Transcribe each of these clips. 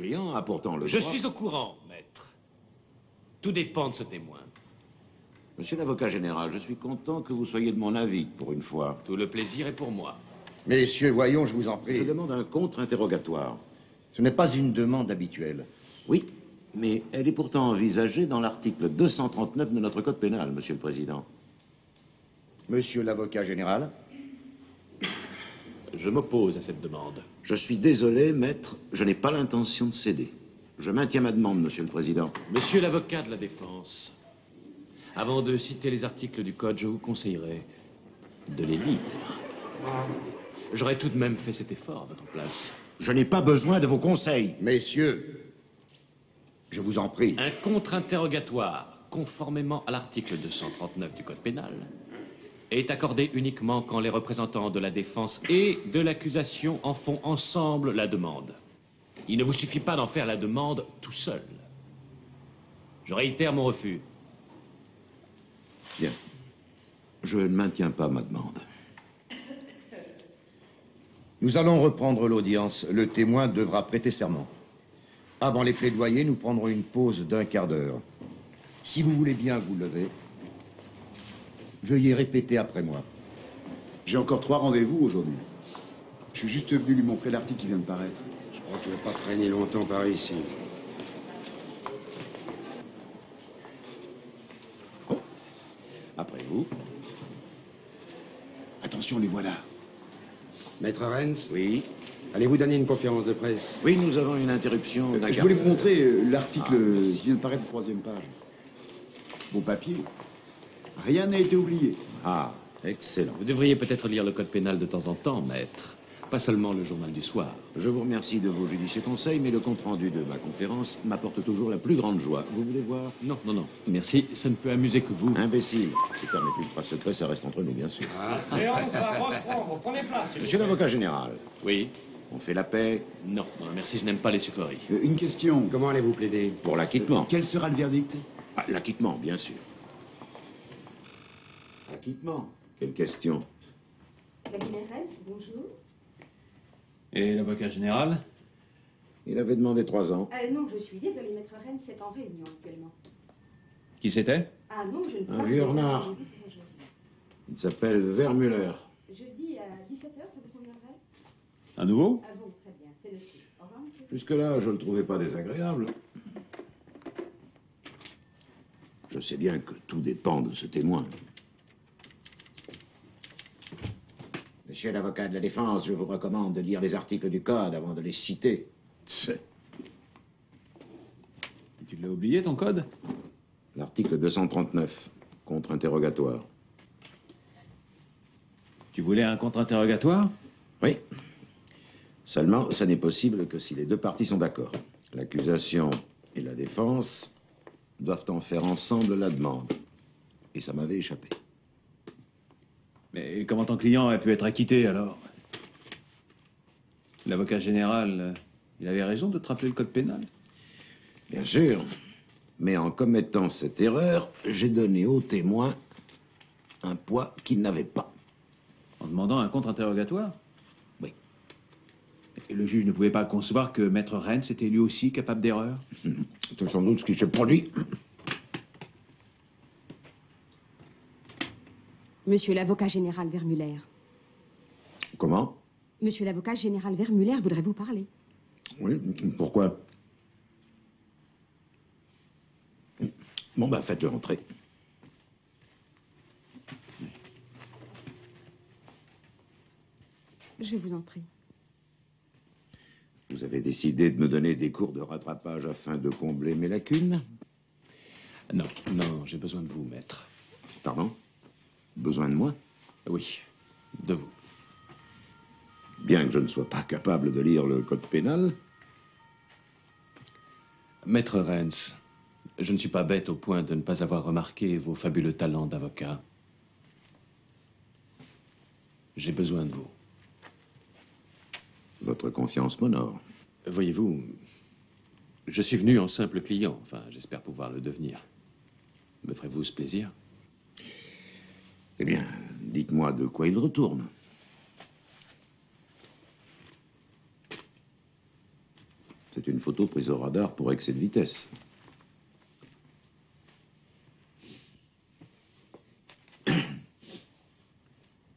client a pourtant le Je droit... suis au courant, maître. Tout dépend de ce témoin. Monsieur l'avocat général, je suis content que vous soyez de mon avis, pour une fois. Tout le plaisir est pour moi. Messieurs, voyons, je vous en prie. Je demande un contre-interrogatoire. Ce n'est pas une demande habituelle. Oui, mais elle est pourtant envisagée dans l'article 239 de notre code pénal, monsieur le président. Monsieur l'avocat général. Je m'oppose à cette demande. Je suis désolé, maître, je n'ai pas l'intention de céder. Je maintiens ma demande, monsieur le président. Monsieur l'avocat de la défense, avant de citer les articles du code, je vous conseillerais de les lire. J'aurais tout de même fait cet effort à votre place. Je n'ai pas besoin de vos conseils. Messieurs, je vous en prie. Un contre-interrogatoire, conformément à l'article 239 du code pénal, est accordé uniquement quand les représentants de la défense et de l'accusation en font ensemble la demande. Il ne vous suffit pas d'en faire la demande tout seul. Je réitère mon refus. Bien. Je ne maintiens pas ma demande. Nous allons reprendre l'audience. Le témoin devra prêter serment. Avant les plaidoyers, nous prendrons une pause d'1 quart d'heure. Si vous voulez bien vous lever, veuillez répéter après moi. J'ai encore 3 rendez-vous aujourd'hui. Je suis juste venu lui montrer l'article qui vient de paraître. Je crois que tu ne vas pas traîner longtemps par ici. Après vous. Attention, les voilà. Maître Rennes, Oui. allez-vous donner une conférence de presse? Oui, nous avons une interruption d'un Je quart voulais d'heure. vous montrer l'article merci. qui vient de paraître, 3e page. Vos papiers. Rien n'a été oublié. Ah, excellent. Vous devriez peut-être lire le code pénal de temps en temps, maître. Pas seulement le journal du soir. Je vous remercie de vos judicieux conseils, mais le compte-rendu de ma conférence m'apporte toujours la plus grande joie. Vous voulez voir? Non, non, non. Merci, ça ne peut amuser que vous. Imbécile. Si permettez pas secret, ça reste entre nous, bien sûr. Séance va reprendre. Prenez place. Monsieur l'avocat général, Oui. on fait la paix Non, non, merci, je n'aime pas les sucreries. Une question. Comment allez-vous plaider? pour l'acquittement. Quel sera le verdict? Ah, l'acquittement, bien sûr. Acquittement. Quelle question? Cabinet Rennes, bonjour. Et l'avocat général? Il avait demandé 3 ans. Non, je suis désolée, maître Rennes, c'est en réunion actuellement. Qui c'était? Ah non, je ne peux Un pas... vieux renard. Il s'appelle Vermuller. Jeudi à 17h, ça vous conviendrait? Un nouveau? Ah bon, très bien, c'est noté. Au revoir, monsieur. Jusque-là, je ne le trouvais pas désagréable. Je sais bien que tout dépend de ce témoin. Monsieur l'avocat de la défense, je vous recommande de lire les articles du code avant de les citer. Tu l'as oublié, ton code? L'article 239, contre-interrogatoire. Tu voulais un contre-interrogatoire? Oui. Seulement, ça n'est possible que si les 2 parties sont d'accord. L'accusation et la défense doivent en faire ensemble la demande. Et ça m'avait échappé. Mais comment ton client a pu être acquitté, alors? L'avocat général, il avait raison de te rappeler le code pénal? Bien sûr. Mais en commettant cette erreur, j'ai donné au témoin un poids qu'il n'avait pas. En demandant un contre-interrogatoire? Oui. Et le juge ne pouvait pas concevoir que Maître Rennes était lui aussi capable d'erreur? C'est sans doute ce qui s'est produit. Monsieur l'avocat général Vermuller. Comment? Monsieur l'avocat général Vermuller voudrait vous parler. Oui, pourquoi? Bon, ben, faites-le entrer. Je vous en prie. Vous avez décidé de me donner des cours de rattrapage afin de combler mes lacunes? Non, non, j'ai besoin de vous, maître. Pardon? Besoin de moi? Oui, de vous. Bien que je ne sois pas capable de lire le code pénal. Maître Rennes, je ne suis pas bête au point de ne pas avoir remarqué vos fabuleux talents d'avocat. J'ai besoin de vous. Votre confiance m'honore. Voyez-vous, je suis venu en simple client. Enfin, j'espère pouvoir le devenir. Me ferez-vous ce plaisir? Eh bien, dites-moi de quoi il retourne. C'est une photo prise au radar pour excès de vitesse.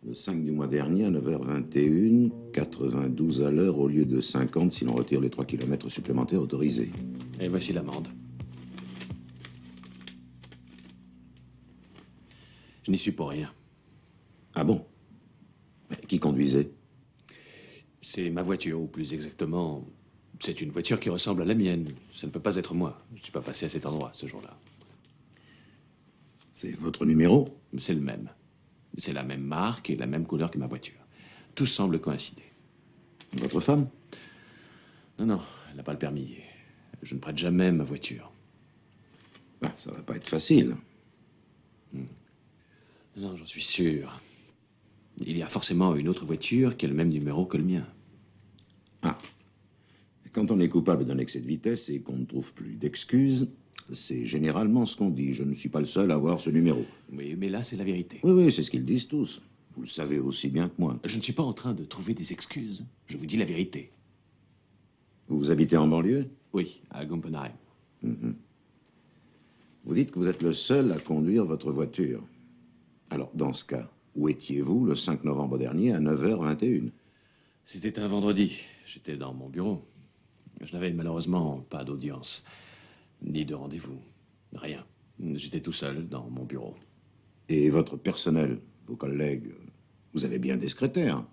Le 5 du mois dernier, à 9h21, 92 à l'heure au lieu de 50 si l'on retire les 3 kilomètres supplémentaires autorisés. Et voici l'amende. Je n'y suis pour rien. Ah bon? Mais qui conduisait? C'est ma voiture, ou plus exactement, c'est une voiture qui ressemble à la mienne. Ça ne peut pas être moi. Je ne suis pas passé à cet endroit ce jour-là. C'est votre numéro? C'est le même. C'est la même marque et la même couleur que ma voiture. Tout semble coïncider. Votre femme? Non, non, elle n'a pas le permis. Je ne prête jamais ma voiture. Ben, ça va pas être facile. Non, j'en suis sûr. Il y a forcément une autre voiture qui a le même numéro que le mien. Ah. Quand on est coupable d'un excès de vitesse et qu'on ne trouve plus d'excuses, c'est généralement ce qu'on dit. Je ne suis pas le seul à avoir ce numéro. Oui, mais là, c'est la vérité. Oui, oui, c'est ce qu'ils disent tous. Vous le savez aussi bien que moi. Je ne suis pas en train de trouver des excuses. Je vous dis la vérité. Vous habitez en banlieue? Oui, à Gumpenheim. Mhm. Vous dites que vous êtes le seul à conduire votre voiture. Alors, dans ce cas, où étiez-vous le 5 novembre dernier à 9h21? C'était un vendredi. J'étais dans mon bureau. Je n'avais malheureusement pas d'audience, ni de rendez-vous. Rien. J'étais tout seul dans mon bureau. Et votre personnel, vos collègues, vous avez bien des secrétaires?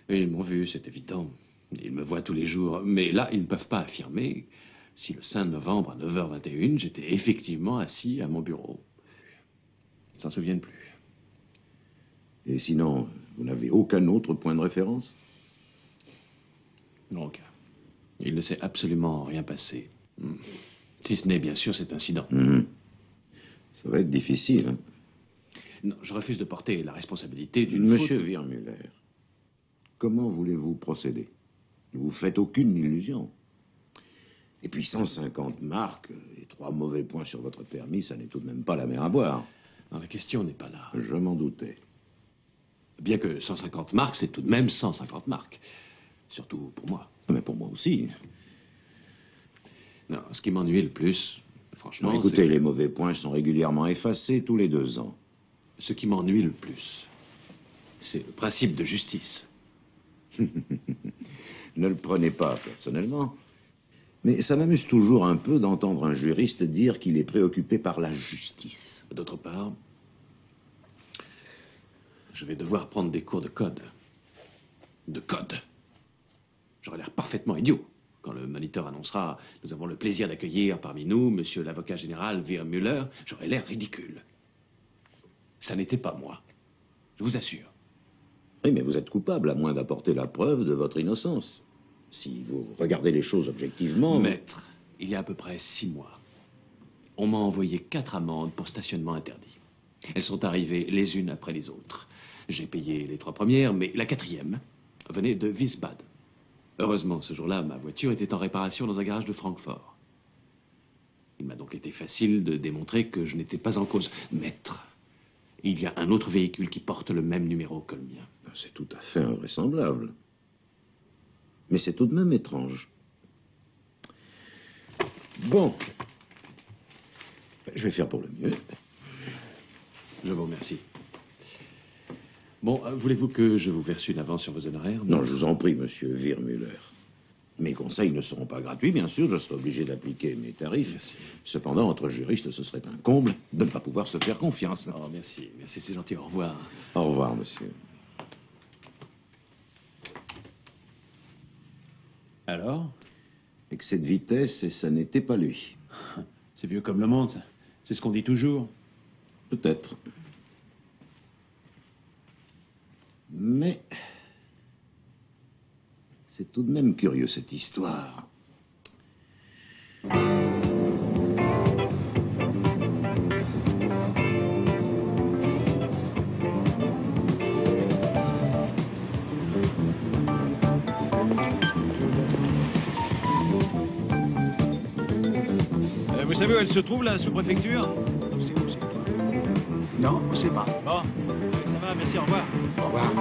Ils m'ont vu, c'est évident. Ils me voient tous les jours. Mais là, ils ne peuvent pas affirmer si le 5 novembre à 9h21, j'étais effectivement assis à mon bureau. Ils s'en souviennent plus. Et sinon, vous n'avez aucun autre point de référence? Donc, il ne s'est absolument rien passé. Si ce n'est, bien sûr, cet incident. Mhm. Ça va être difficile, hein? Non, je refuse de porter la responsabilité d'une Monsieur faute. Wirmuller, comment voulez-vous procéder? Ne vous faites aucune illusion. Et puis 150 marques et 3 mauvais points sur votre permis, ça n'est tout de même pas la mer à boire. Non, la question n'est pas là. Je m'en doutais. Bien que 150 marques, c'est tout de même 150 marques. Surtout pour moi. Mais pour moi aussi. Non, ce qui m'ennuie le plus, franchement, Non, écoutez, c'est... les mauvais points sont régulièrement effacés tous les 2 ans. Ce qui m'ennuie le plus, c'est le principe de justice. Ne le prenez pas personnellement. Mais ça m'amuse toujours un peu d'entendre un juriste dire qu'il est préoccupé par la justice. D'autre part, je vais devoir prendre des cours de code. De code. J'aurai l'air parfaitement idiot. Quand le moniteur annoncera « Nous avons le plaisir d'accueillir parmi nous monsieur l'avocat général Wirmuller », j'aurai l'air ridicule. Ça n'était pas moi. Je vous assure. Oui, mais vous êtes coupable, à moins d'apporter la preuve de votre innocence. Si vous regardez les choses objectivement... Maître, il y a à peu près 6 mois, on m'a envoyé 4 amendes pour stationnement interdit. Elles sont arrivées les unes après les autres. J'ai payé les 3 premières, mais la 4e venait de Wiesbaden. Heureusement, ce jour-là, ma voiture était en réparation dans un garage de Francfort. Il m'a donc été facile de démontrer que je n'étais pas en cause. Maître, il y a un autre véhicule qui porte le même numéro que le mien. C'est tout à fait invraisemblable. Mais c'est tout de même étrange. Bon. Je vais faire pour le mieux. Je vous remercie. Bon, voulez-vous que je vous verse une avance sur vos honoraires? Non, je vous en prie, monsieur Wirmuller. Mes conseils ne seront pas gratuits, bien sûr, je serai obligé d'appliquer mes tarifs. Merci. Cependant, entre juristes, ce serait un comble de ne pas pouvoir se faire confiance. Oh, merci. Merci, c'est gentil. Au revoir. Au revoir, monsieur. Alors? Excès de vitesse, et ça n'était pas lui. C'est vieux comme le monde, ça. C'est ce qu'on dit toujours. Peut-être. Mais... c'est tout de même curieux, cette histoire. Vous savez où elle se trouve, la sous-préfecture? C'est où, c'est toi? Non, je sais pas. Bon, ça va, merci, au revoir. Au revoir.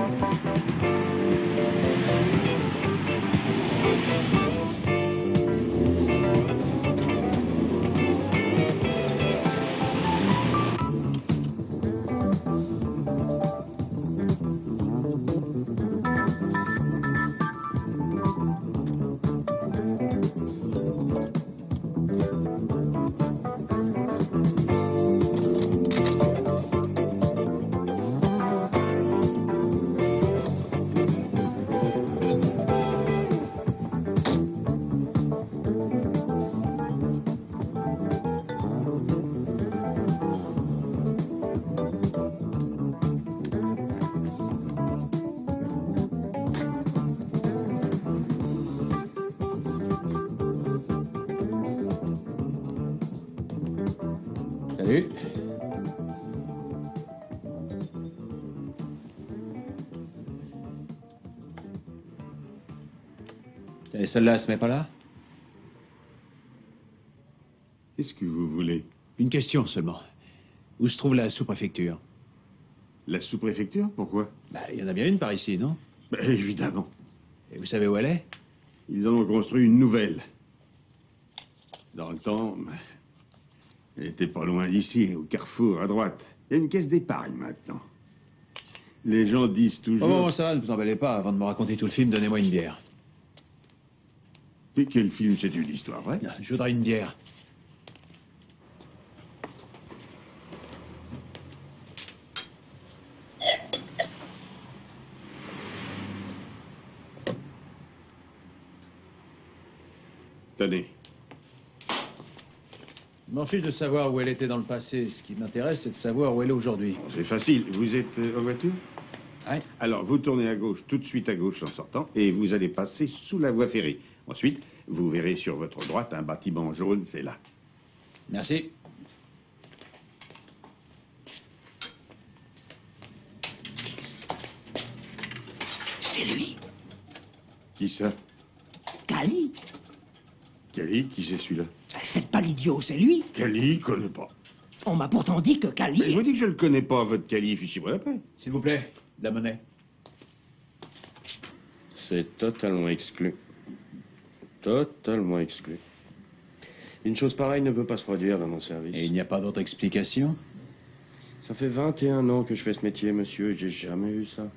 Salut. Et celle-là, elle se met pas là? Qu'est-ce que vous voulez? Une question seulement. Où se trouve la sous-préfecture? La sous-préfecture? Pourquoi? Bah, il y en a bien une par ici, non? Bah, évidemment. Et vous savez où elle est? Ils en ont construit une nouvelle. Dans le temps, elle était pas loin d'ici, au carrefour, à droite. Il y a une caisse d'épargne maintenant. Les gens disent toujours... Oh, ça va, ne vous emballez pas. Avant de me raconter tout le film, donnez-moi une bière. Mais quel film? C'est une histoire vraie? Je voudrais une bière. Tenez. Je m'en fiche de savoir où elle était dans le passé. Ce qui m'intéresse, c'est de savoir où elle est aujourd'hui. C'est facile. Vous êtes en voiture? Ouais. Alors, vous tournez à gauche, tout de suite à gauche en sortant, et vous allez passer sous la voie ferrée. Ensuite, vous verrez sur votre droite un bâtiment jaune, c'est là. Merci. C'est lui, Qui ça? Cali. Cali? Qui c'est celui-là? Faites pas l'idiot, c'est lui. Cali, je connais pas. On m'a pourtant dit que Mais je Cali... vous dis que je le connais pas, votre Cali, fichez-moi la paix. S'il vous plaît, de la monnaie. C'est totalement exclu. Totalement exclu. Une chose pareille ne peut pas se produire dans mon service. Et il n'y a pas d'autre explication? Ça fait 21 ans que je fais ce métier, monsieur, et j'ai jamais vu ça.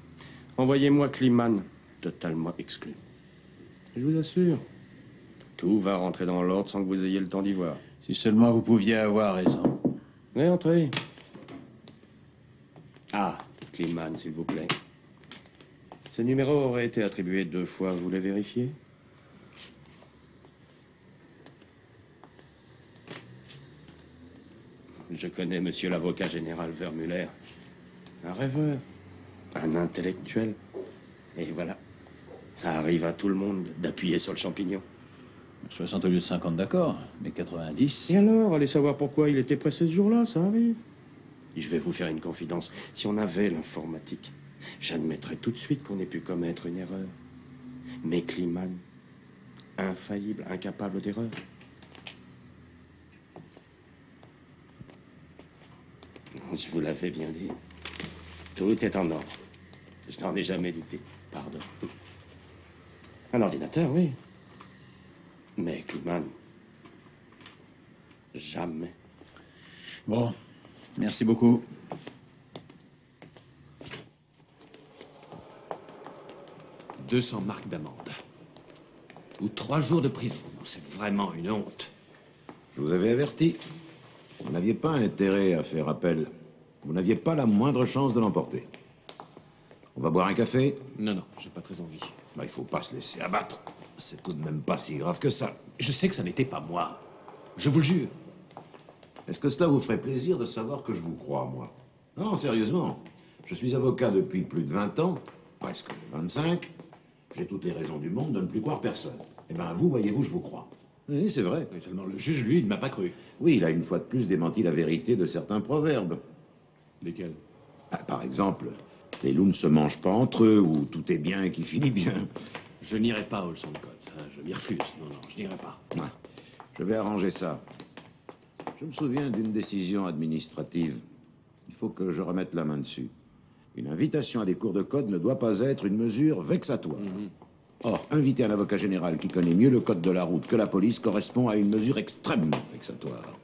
Envoyez-moi Kliman. Totalement exclu. Je vous assure. Tout va rentrer dans l'ordre sans que vous ayez le temps d'y voir. Si seulement vous pouviez avoir raison. Mais entrez. Ah, Kliman, s'il vous plaît. Ce numéro aurait été attribué 2 fois, vous l'avez vérifié? Je connais monsieur l'avocat général Vermuller. Un rêveur, un intellectuel. Et voilà, ça arrive à tout le monde d'appuyer sur le champignon. 60 au lieu de 50, d'accord, mais 90... Et alors, allez savoir pourquoi il était pressé ce jour-là, ça arrive. Et je vais vous faire une confidence. Si on avait l'informatique, j'admettrais tout de suite qu'on ait pu commettre une erreur. Mais Kliman, infaillible, incapable d'erreur. Je vous l'avais bien dit. Tout est en ordre. Je n'en ai jamais douté. Pardon. Un ordinateur, oui. Mais Kliman, jamais. Bon, merci beaucoup. « 200 marques d'amende. Ou 3 jours de prison. C'est vraiment une honte. Je vous avais averti. Vous n'aviez pas intérêt à faire appel. Vous n'aviez pas la moindre chance de l'emporter. On va boire un café? Non, non, j'ai pas très envie. Bah, il faut pas se laisser abattre. C'est tout de même pas si grave que ça. Je sais que ça n'était pas moi. Je vous le jure. Est-ce que cela vous ferait plaisir de savoir que je vous crois, moi? Non, sérieusement. Je suis avocat depuis plus de 20 ans, presque 25. J'ai toutes les raisons du monde de ne plus croire personne. Eh bien, vous, voyez-vous, je vous crois. Oui, c'est vrai. Mais seulement le juge, lui, il ne m'a pas cru. Oui, il a une fois de plus démenti la vérité de certains proverbes. Lesquels? Ah, par exemple, les loups ne se mangent pas entre eux, ou tout est bien qui finit bien. Je n'irai pas au Olson Code, ça, je m'y refuse. Non, non, je n'irai pas. Ah, je vais arranger ça. Je me souviens d'une décision administrative. Il faut que je remette la main dessus. Une invitation à des cours de code ne doit pas être une mesure vexatoire. Or, inviter un avocat général qui connaît mieux le code de la route que la police correspond à une mesure extrêmement vexatoire.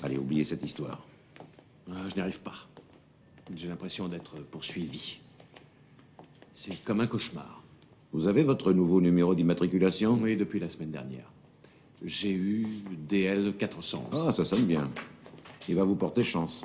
Allez, oubliez cette histoire. Ah, je n'y arrive pas. J'ai l'impression d'être poursuivi. C'est comme un cauchemar. Vous avez votre nouveau numéro d'immatriculation? Oui, depuis la semaine dernière. J'ai eu DL 411. Ah, ça sonne bien. Il va vous porter chance.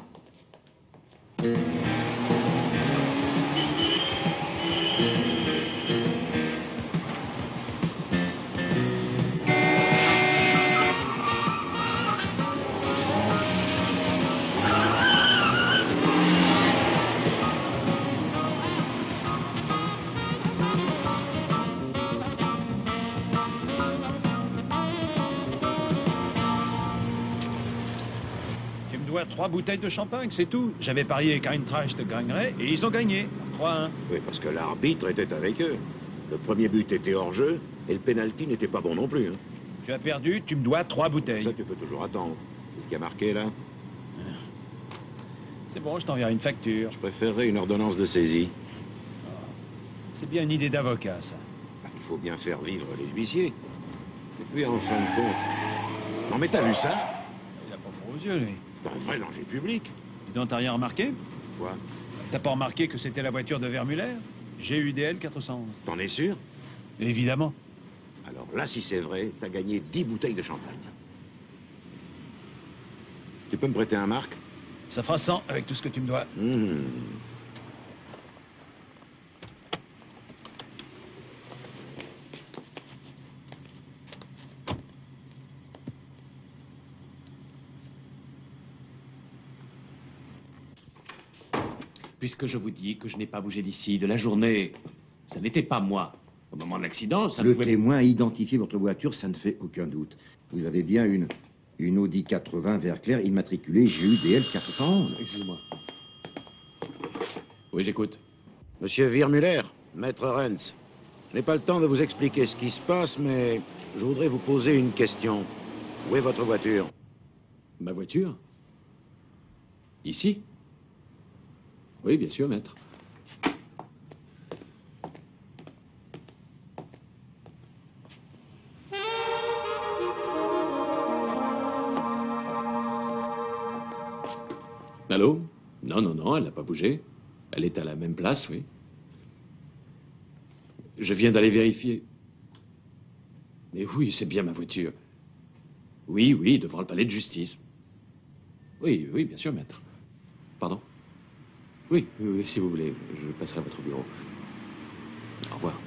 dois 3 bouteilles de champagne, c'est tout. J'avais parié qu'Eintracht gagnerait et ils ont gagné. 3-1. Oui, parce que l'arbitre était avec eux. Le premier but était hors jeu et le pénalty n'était pas bon non plus. Hein. Tu as perdu, tu me dois 3 bouteilles. Ça, tu peux toujours attendre. Qu'est-ce qu'il y a marqué, là? C'est bon, je t'enverrai une facture. Je préférerais une ordonnance de saisie. C'est bien une idée d'avocat, ça. Il faut bien faire vivre les huissiers. Et puis, en fin de compte... Non, mais t'as vu ça? Il a pas froid aux yeux, lui. C'est un vrai danger public. Dis donc, t'as rien remarqué? Quoi? T'as pas remarqué que c'était la voiture de Vermuller? GUDL 411. T'en es sûr? Évidemment. Alors là, si c'est vrai, t'as gagné 10 bouteilles de champagne. Tu peux me prêter un marque? Ça fera 100 avec tout ce que tu me dois. Puisque je vous dis que je n'ai pas bougé d'ici de la journée, ça n'était pas moi. Au moment de l'accident, ça Le pouvait... témoin a identifié votre voiture, ça ne fait aucun doute. Vous avez bien une Audi 80 vert clair immatriculée GUDL 411. Excusez-moi. Oui, j'écoute. Monsieur Wirmuller, maître Renz, je n'ai pas le temps de vous expliquer ce qui se passe, mais je voudrais vous poser une question. Où est votre voiture? Ma voiture? Ici? Oui, bien sûr, maître. Allô? Non, non, non, elle n'a pas bougé. Elle est à la même place, oui. Je viens d'aller vérifier. Mais oui, c'est bien ma voiture. Oui, oui, devant le palais de justice. Oui, oui, bien sûr, maître. Pardon? Oui, oui, oui, si vous voulez, je passerai à votre bureau. Au revoir.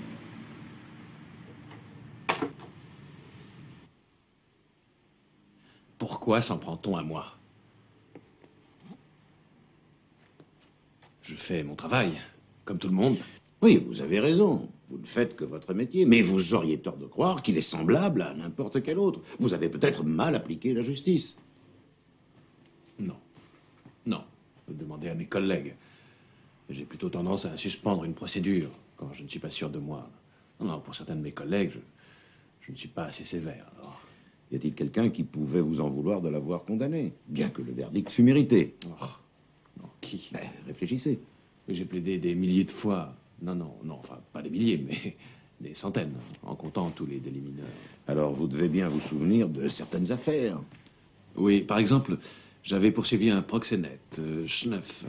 Pourquoi s'en prend-on à moi? Je fais mon travail, comme tout le monde. Oui, vous avez raison. Vous ne faites que votre métier, mais vous auriez tort de croire qu'il est semblable à n'importe quel autre. Vous avez peut-être mal appliqué la justice. Non. Non. Demandez à mes collègues. J'ai plutôt tendance à suspendre une procédure quand je ne suis pas sûr de moi. Non, non, pour certains de mes collègues, je ne suis pas assez sévère. Alors... Y a-t-il quelqu'un qui pouvait vous en vouloir de l'avoir condamné, bien que le verdict fût mérité? Oh, non, qui? Ben, réfléchissez. J'ai plaidé des milliers de fois. Non, non, non, enfin, pas des milliers, mais des centaines, en comptant tous les délits mineurs. Alors, vous devez bien vous souvenir de certaines affaires. Oui, par exemple, j'avais poursuivi un proxénète, Schneff.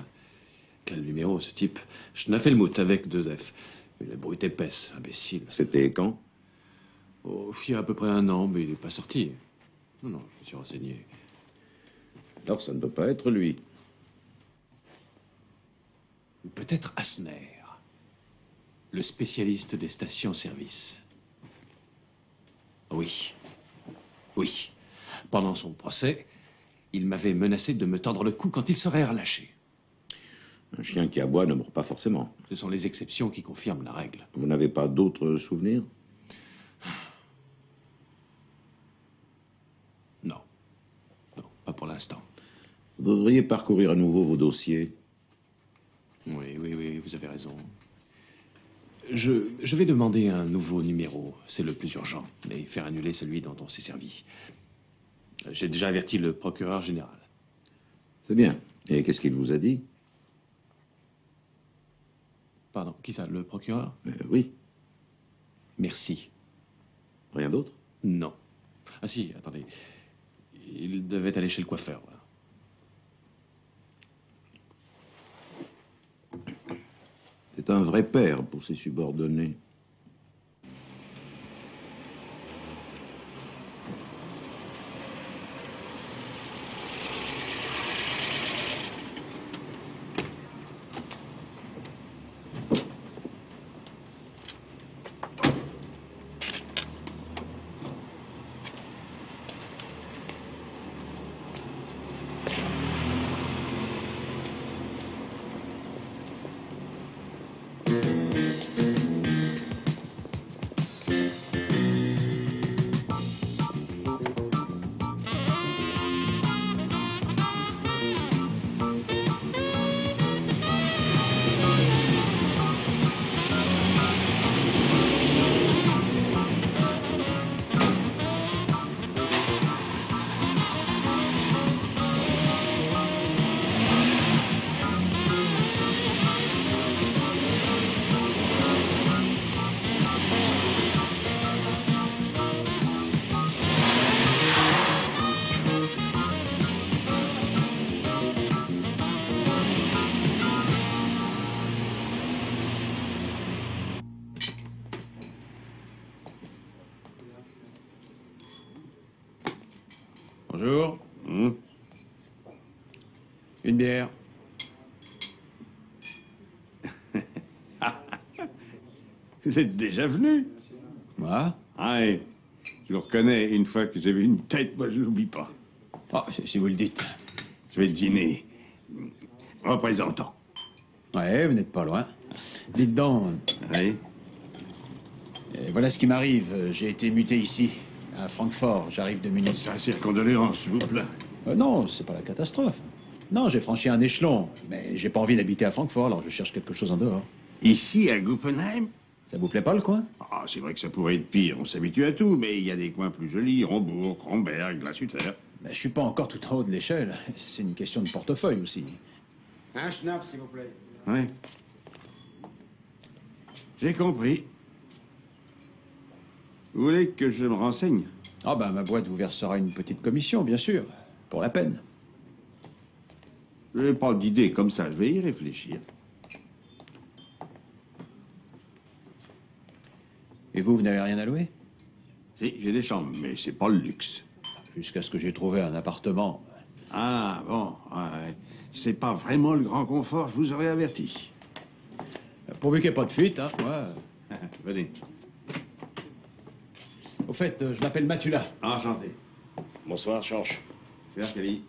Quel numéro, ce type? Schneffelmuth, avec 2 F. Une brute épaisse, imbécile. C'était quand? Oh, il y a à peu près 1 an, mais il n'est pas sorti. Non, non, je me suis renseigné. Alors, ça ne peut pas être lui. Peut-être Asner, le spécialiste des stations-service. Oui. Oui. Pendant son procès, il m'avait menacé de me tordre le cou quand il serait relâché. Un chien qui aboie ne mord pas forcément. Ce sont les exceptions qui confirment la règle. Vous n'avez pas d'autres souvenirs? Non. Non, pas pour l'instant. Vous devriez parcourir à nouveau vos dossiers. Oui, oui, oui, vous avez raison. Je vais demander un nouveau numéro. C'est le plus urgent. Et faire annuler celui dont on s'est servi. J'ai déjà averti le procureur général. C'est bien. Et qu'est-ce qu'il vous a dit? Pardon, qui ça, le procureur? Oui. Merci. Rien d'autre? Non. Ah si, attendez. Il devait aller chez le coiffeur. Voilà. C'est un vrai père pour ses subordonnés. Bonjour. Une bière. Vous êtes déjà venu? Moi? Ah oui. Je le reconnais. Une fois que j'ai vu une tête, moi, je l'oublie pas. Oh, si vous le dites. Je vais dîner. Représentant. Ouais, vous n'êtes pas loin. Dites donc. Oui. Voilà ce qui m'arrive. J'ai été muté ici, à Francfort. J'arrive de Munich. Sincères condoléances, s'il vous plaît. Non, c'est pas la catastrophe. Non, j'ai franchi un échelon. Mais j'ai pas envie d'habiter à Francfort, alors je cherche quelque chose en dehors. Ici, à Guppenheim? Ça vous plaît pas, le coin? Ah, c'est vrai que ça pourrait être pire. On s'habitue à tout, mais il y a des coins plus jolis. Rombourg, Kronberg, La Sutter. Mais je suis pas encore tout en haut de l'échelle. C'est une question de portefeuille aussi. Un schnapp, s'il vous plaît. Oui. J'ai compris. Vous voulez que je me renseigne? Ah ben, ma boîte vous versera une petite commission, bien sûr. Pour la peine. Je n'ai pas d'idée comme ça. Je vais y réfléchir. Et vous n'avez rien à louer? Si, j'ai des chambres, mais c'est pas le luxe. Jusqu'à ce que j'ai trouvé un appartement. Ah, bon. Ouais. C'est pas vraiment le grand confort, je vous aurais averti. Pourvu qu'il n'y ait pas de fuite, hein, moi. Venez. Au fait, je m'appelle Matula. Enchanté. Bonsoir, Georges. C'est Arcadie.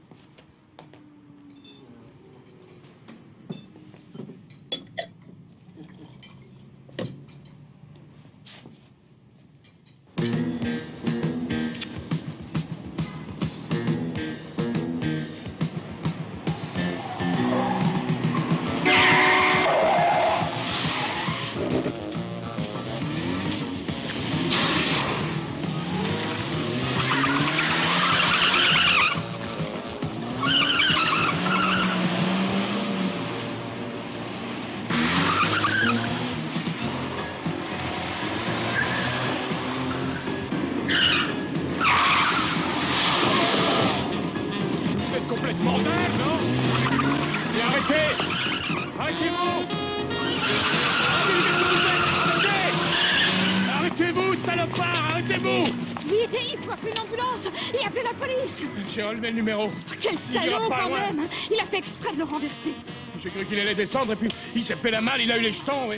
J'ai relevé le numéro. Quel Il ira salaud pas quand loin. même. Il a fait exprès de le renverser. J'ai cru qu'il allait descendre et puis il s'est fait la malle, il a eu les jetons, oui.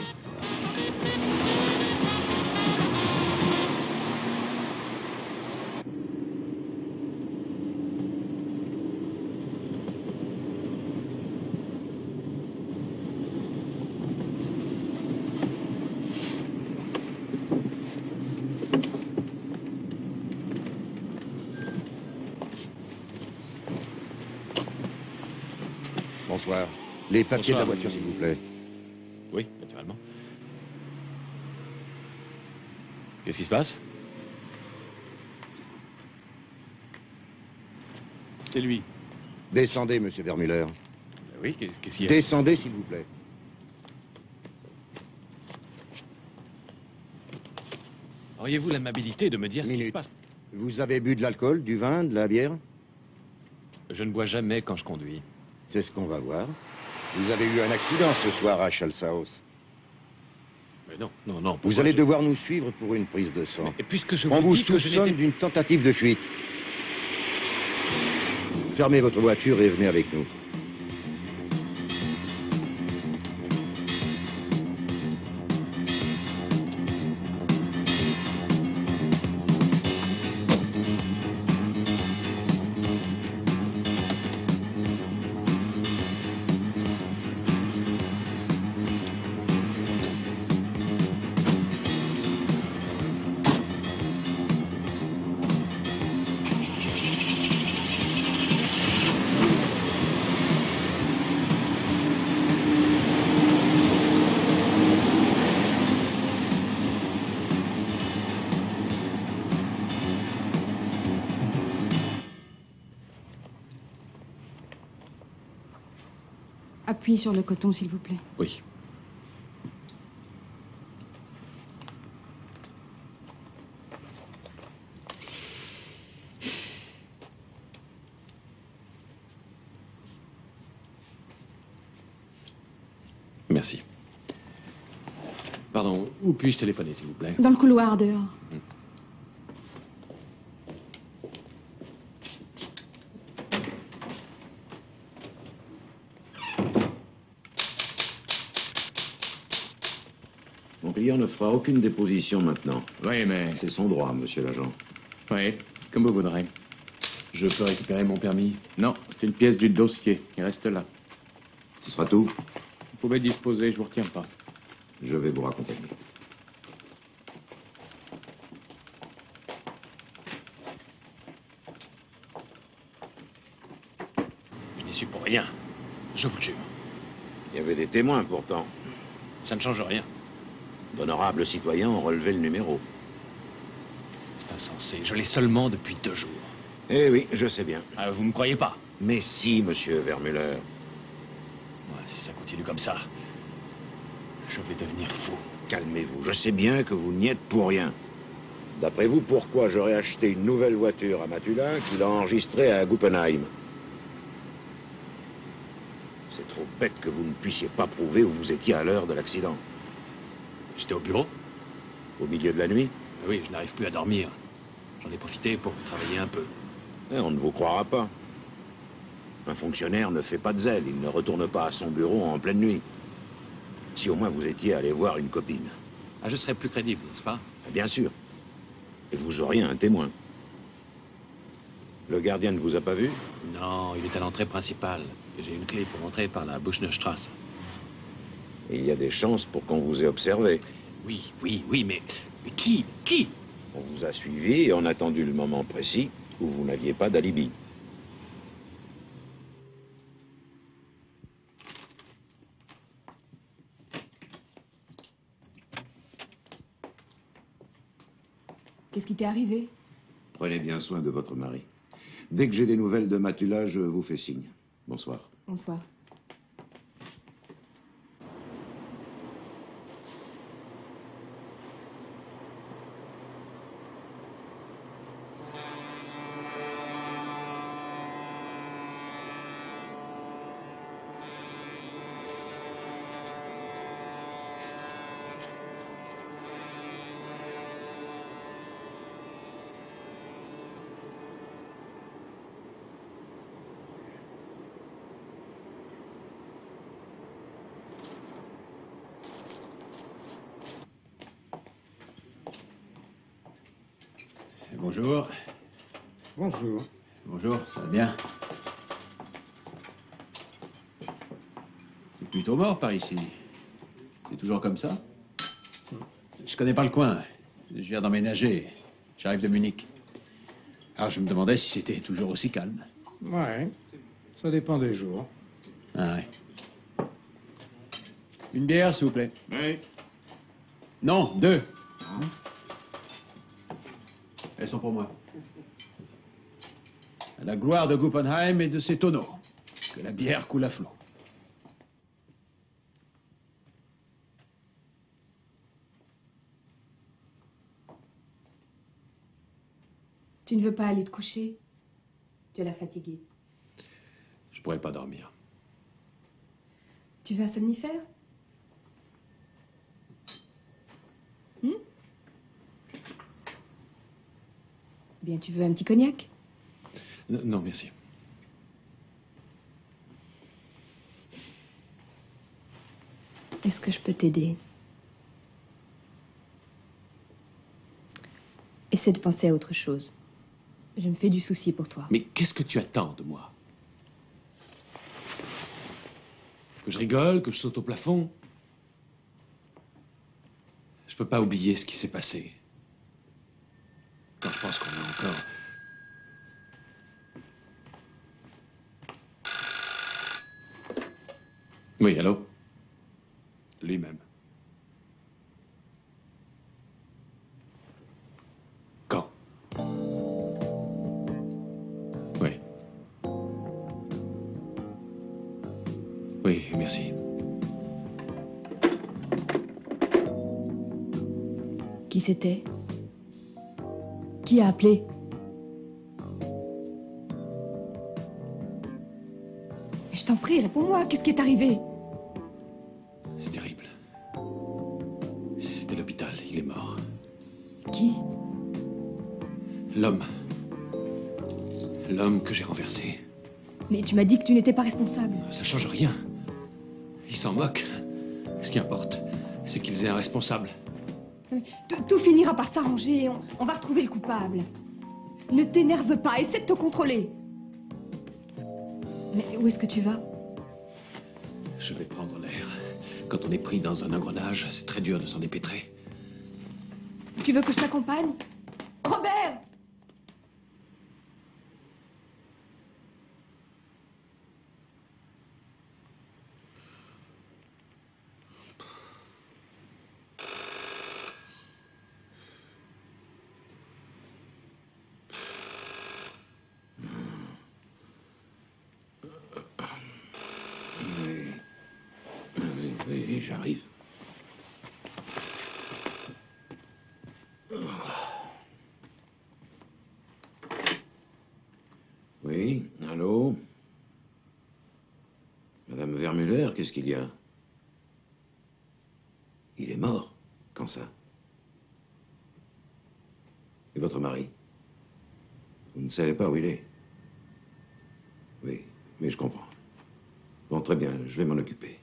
Bonsoir. Les papiers Bonsoir. de la voiture, s'il vous plaît. Oui, naturellement. Qu'est-ce qui se passe? C'est lui. Descendez, monsieur Vermuller. Oui, qu'est-ce qu'il y a? Descendez, s'il vous plaît. Auriez-vous l'amabilité de me dire ce qui se Minute. passe? Vous avez bu de l'alcool, du vin, de la bière? Je ne bois jamais quand je conduis. C'est ce qu'on va voir. Vous avez eu un accident ce soir à Schalshaus. Mais non, non, non. Vous pourquoi allez je- devoir nous suivre pour une prise de sang. Et puisque je On vous vous dis que je soupçonne n'étais... d'une tentative de fuite. Fermez votre voiture et venez avec nous. Appuyez sur le coton, s'il vous plaît. Oui. Merci. Pardon, où puis-je téléphoner, s'il vous plaît? Dans le couloir, dehors. client ne fera aucune déposition maintenant. Oui, mais... C'est son droit, monsieur l'agent. Oui, comme vous voudrez. Je peux récupérer mon permis? Non, c'est une pièce du dossier. Il reste là. Ce sera tout? Vous pouvez disposer, je vous retiens pas. Je vais vous raccompagner. Je n'y suis pour rien. Je vous le jure. Il y avait des témoins, pourtant. Ça ne change rien. D'honorables citoyens ont relevé le numéro. C'est insensé. Je l'ai seulement depuis 2 jours. Eh oui, je sais bien. Ah, vous me croyez pas? Mais si, monsieur Vermuller. Ouais, si ça continue comme ça, je vais devenir fou. Calmez-vous. Je sais bien que vous n'y êtes pour rien. D'après vous, pourquoi j'aurais acheté une nouvelle voiture à Matula qu'il a enregistrée à Guppenheim? C'est trop bête que vous ne puissiez pas prouver où vous étiez à l'heure de l'accident. J'étais au bureau. Au milieu de la nuit? Oui, je n'arrive plus à dormir. J'en ai profité pour travailler un peu. Eh, on ne vous croira pas. Un fonctionnaire ne fait pas de zèle. Il ne retourne pas à son bureau en pleine nuit. Si au moins vous étiez allé voir une copine. Ah, je serais plus crédible, n'est-ce pas? Bien sûr. Et vous auriez un témoin. Le gardien ne vous a pas vu? Non, il est à l'entrée principale. J'ai une clé pour entrer par la Buchnerstrasse. Il y a des chances pour qu'on vous ait observé. Oui, mais qui? On vous a suivi et on a attendu le moment précis où vous n'aviez pas d'alibi. Qu'est-ce qui t'est arrivé? Prenez bien soin de votre mari. Dès que j'ai des nouvelles de Matula, je vous fais signe. Bonsoir. Bonsoir. Bonjour. Bonjour. Bonjour, ça va bien? C'est plutôt mort par ici. C'est toujours comme ça? Je connais pas le coin. Je viens d'emménager. J'arrive de Munich. Alors je me demandais si c'était toujours aussi calme. Ouais, ça dépend des jours. Ah ouais. Une bière, s'il vous plaît. Oui. Non, 2. Elles sont pour moi. À la gloire de Guppenheim et de ses tonneaux. Que la bière coule à flot. Tu ne veux pas aller te coucher? Tu as l'air fatigué. Je pourrais pas dormir. Tu veux un somnifère? Bien, tu veux un petit cognac? Non, merci. Est-ce que je peux t'aider? Essaie de penser à autre chose. Je me fais du souci pour toi. Mais qu'est-ce que tu attends de moi? Que je rigole, que je saute au plafond? Je peux pas oublier ce qui s'est passé. Quand je pense qu'on est encore... Oui, allô? Lui-même. Quand? Oui. Oui, merci. Qui c'était? Qui a appelé? Mais je t'en prie, réponds-moi. Qu'est-ce qui est arrivé? C'est terrible. C'était l'hôpital. Il est mort. Qui? L'homme. L'homme que j'ai renversé. Mais tu m'as dit que tu n'étais pas responsable. Ça change rien. Ils s'en moquent. Ce qui importe, c'est qu'ils aient un responsable. Tout finira par s'arranger et on va retrouver le coupable. Ne t'énerve pas, essaie de te contrôler. Mais où est-ce que tu vas? Je vais prendre l'air. Quand on est pris dans un engrenage, c'est très dur de s'en dépêtrer. Tu veux que je t'accompagne? Robert! Oui, j'arrive. Oui, allô? Madame Vermuller, qu'est-ce qu'il y a? Il est mort. Quand ça? Et votre mari? Vous ne savez pas où il est? Oui, mais je comprends. Bon, très bien, je vais m'en occuper.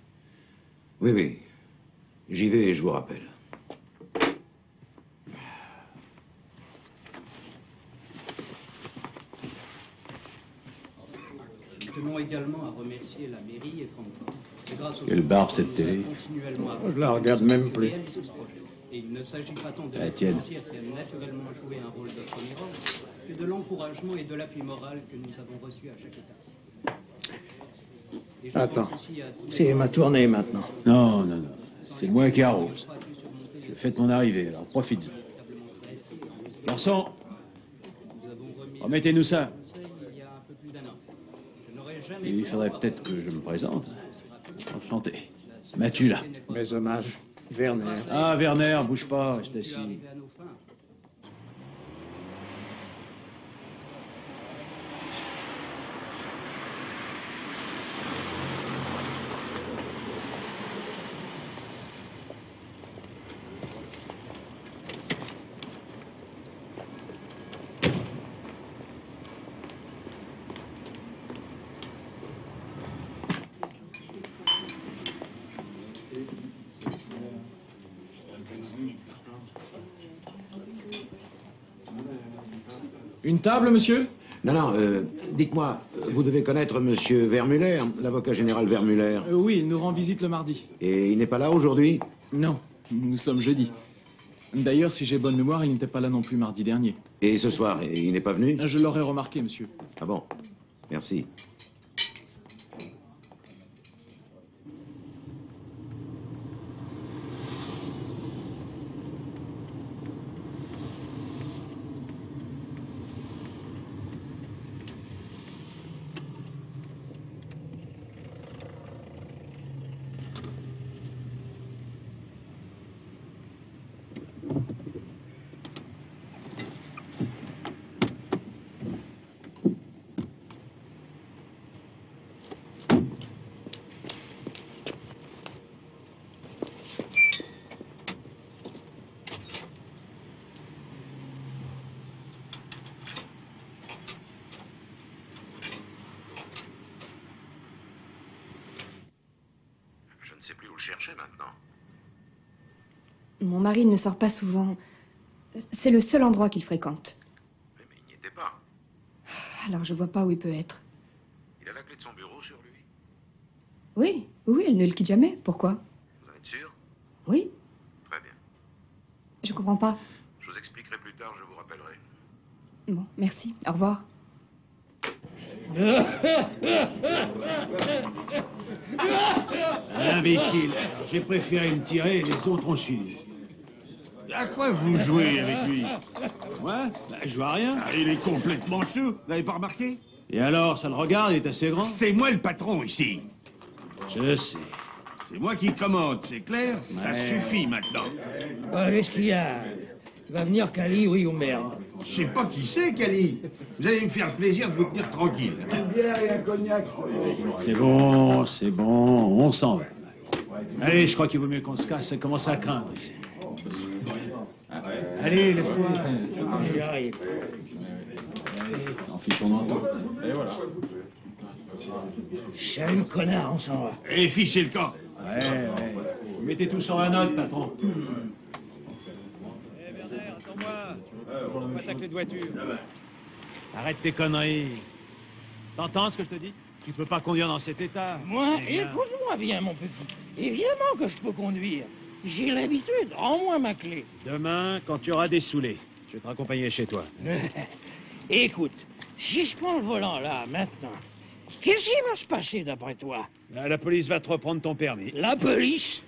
Oui, oui. J'y vais et je vous rappelle. Nous tenons également à remercier la mairie et Franck. C'est grâce au Quelle barbe cette télé. Je la regarde même plus. Et il ne s'agit pas tant de La la tienne. financière qui a naturellement joué un rôle de premier ordre que de l'encouragement et de l'appui moral que nous avons reçu à chaque étape. Et je Attends. pense aussi à tous les- C'est ma tournée maintenant. Non, non, non. C'est moi qui arrose. Je fais de mon arrivée, alors profite-en. Garçon, remettez-nous ça. Il y a un peu plus d'un an. Je n'aurais jamais Il faudrait peut-être que je me présente. Enchanté. Mathieu, là. Mes hommages. Werner. Ah, Werner, bouge pas, reste assis. Une table, monsieur? Non, non, dites-moi, vous devez connaître monsieur Vermuller, l'avocat général Vermuller. Oui, il nous rend visite le mardi. Et il n'est pas là aujourd'hui? Non, nous sommes jeudi. D'ailleurs, si j'ai bonne mémoire, il n'était pas là non plus mardi dernier. Et ce soir, il n'est pas venu? Je l'aurais remarqué, monsieur. Ah bon? Merci. Je ne sais plus où le chercher maintenant. Mon mari ne sort pas souvent. C'est le seul endroit qu'il fréquente. Mais il n'y était pas. Alors je vois pas où il peut être. Il a la clé de son bureau sur lui. Oui, oui, elle ne le quitte jamais. Pourquoi? Vous en êtes sûr? Oui, Très bien. je comprends pas. Je vous expliquerai plus tard, je vous rappellerai. Bon, merci. Au revoir. Imbécile. J'ai préféré me tirer et les autres ont suivi. À quoi vous jouez avec lui? Moi? Je vois rien. Ah, il est complètement chou, vous n'avez pas remarqué? Et alors, ça le regarde, il est assez grand? C'est moi le patron ici. Je sais. C'est moi qui commande, c'est clair? Ça Ouais. suffit maintenant. Qu'est-ce qu'il y a? Tu vas venir, Cali, oui ou merde? Je sais pas qui c'est, Cali. Vous allez me faire plaisir de vous tenir tranquille. Une bière et un cognac. C'est bon, on s'en va. Allez, je crois qu'il vaut mieux qu'on se casse, ça commence à craindre ici. Allez, lève-toi. J'y arrive. Enfile ton manteau. Et voilà. Salut, connard, on s'en va. Et fichez le camp. Ouais. Mettez tout sur la note, patron. ta clé de voiture. Arrête tes conneries. T'entends ce que je te dis? Tu peux pas conduire dans cet état. Moi, Eh bien. écoute-moi bien, mon petit. Évidemment que je peux conduire. J'ai l'habitude. Rends-moi ma clé. Demain, quand tu auras des saoulés, je vais te raccompagner chez toi. Écoute, si je prends le volant là, maintenant, qu'est-ce qui va se passer d'après toi? La police va te reprendre ton permis. La police?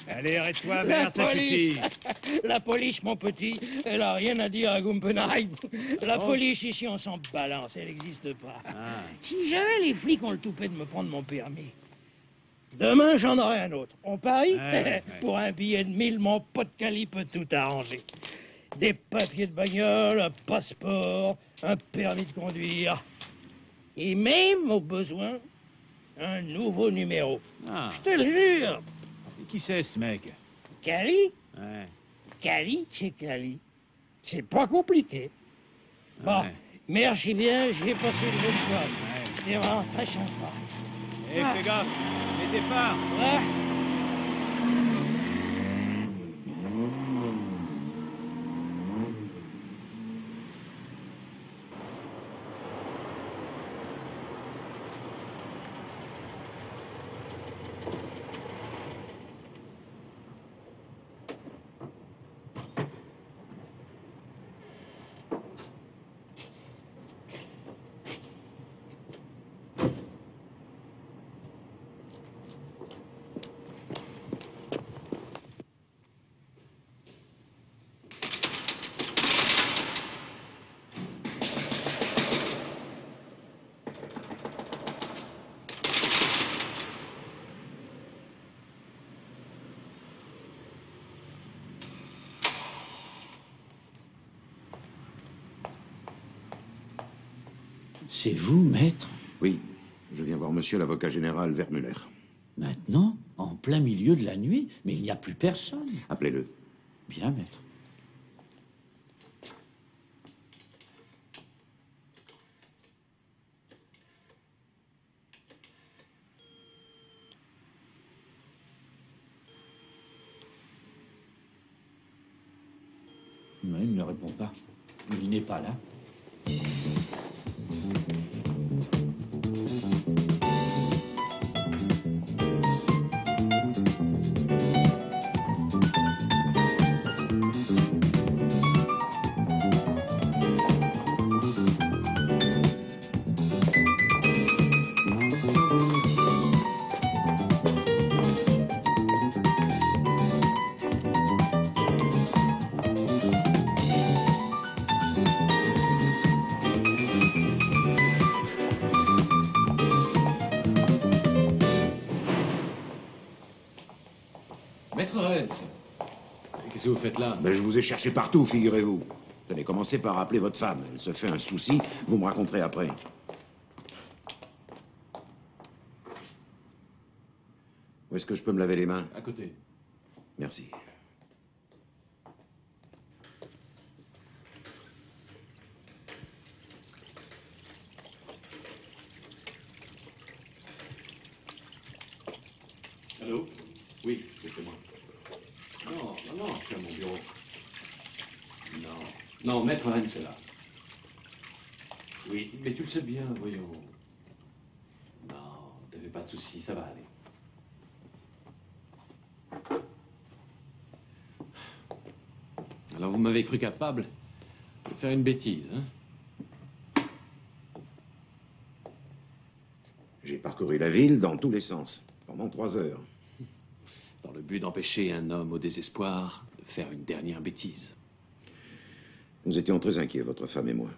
Allez, arrête-toi, La merde, ça police. suffit. La police, mon petit, elle a rien à dire à Gumpenheim. La Oh. police ici, on s'en balance, elle n'existe pas. Ah. Si jamais les flics ont le toupet de me prendre mon permis, demain j'en aurai un autre. On parie? Ouais. Pour un billet de 1000, mon pote Cali peut tout arranger. Des papiers de bagnole, un passeport, un permis de conduire. Et même, au besoin, un nouveau numéro. Ah. Je te le jure. Et qui c'est, ce mec? Cali? Ouais. Cali, c'est Cali. C'est pas compliqué. Bon, Ouais. merci bien, j'ai passé une bonne soirée. C'était vraiment très sympa. Eh, fais gaffe, mets tes phares. Ouais. C'est vous, maître? Oui, je viens voir monsieur l'avocat général Vermuller. Maintenant, en plein milieu de la nuit, mais il n'y a plus personne. Appelez-le. Bien, maître. Mais il ne répond pas. Il n'est pas là. Maître Rennes, qu'est-ce que vous faites là? Ben, je vous ai cherché partout, figurez-vous. Tenez, commencez par appeler votre femme. Elle se fait un souci, vous me raconterez après. Où est-ce que je peux me laver les mains? À côté. Merci. Allô? Oui, c'est moi. Non, je suis à mon bureau. Non, Maître Rennes, c'est là. Oui, mais tu le sais bien, voyons. Non, ne fais pas de soucis, ça va aller. Alors vous m'avez cru capable de faire une bêtise, hein? J'ai parcouru la ville dans tous les sens, pendant 3 heures. Dans le but d'empêcher un homme au désespoir de faire une dernière bêtise. Nous étions très inquiets, votre femme et moi.